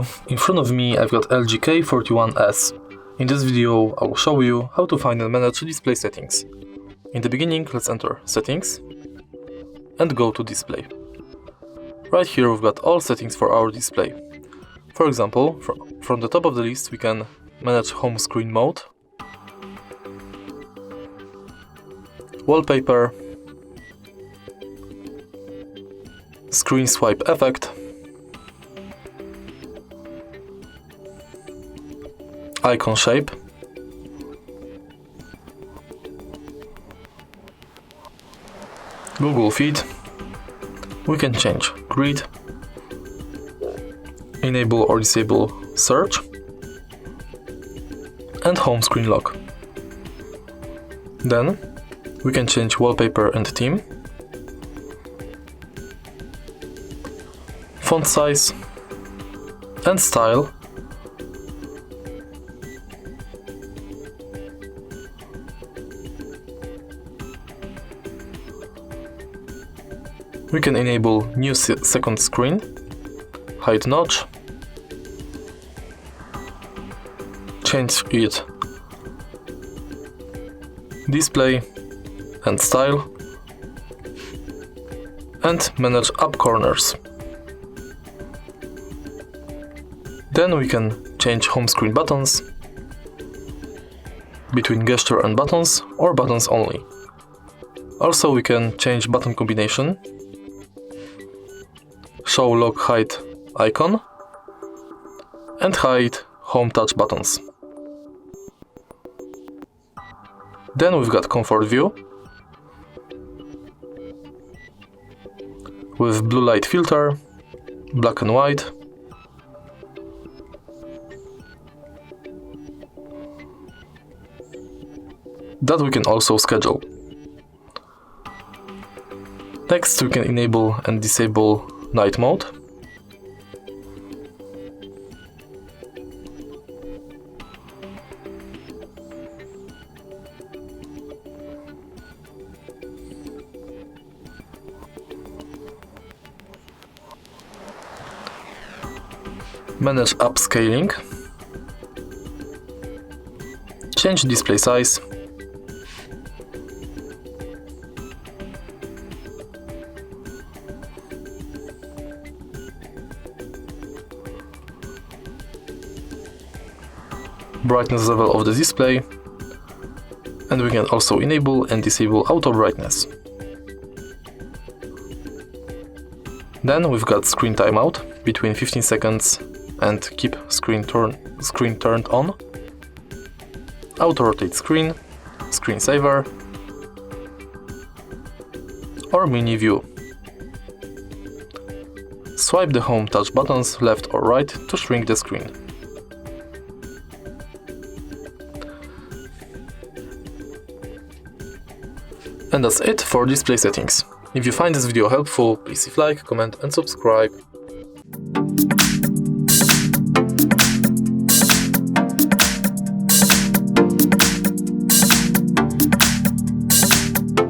Hello, in front of me I've got LG K41s. In this video I will show you how to find and manage display settings. In the beginning, let's enter Settings and go to Display. Right here we've got all settings for our display. For example, from the top of the list we can manage home screen mode, wallpaper, screen swipe effect, icon shape, Google Feed. We can change grid, enable or disable search, and home screen lock. Then we can change wallpaper and theme, font size and style, we can enable new second screen, hide notch, change it display and style, and manage up corners. Then we can change home screen buttons between gesture and buttons or buttons only. Also we can change button combination, show lock hide icon, and hide home touch buttons. Then we've got comfort view with blue light filter, black and white, that we can also schedule. Next we can enable and disable night mode, manage upscaling, change display size, brightness level of the display, and we can also enable and disable auto brightness. Then we've got screen timeout between 15 seconds and keep screen turned on, auto rotate screen, screensaver, or mini view. Swipe the home touch buttons left or right to shrink the screen. And that's it for display settings. If you find this video helpful, please leave like, comment and subscribe.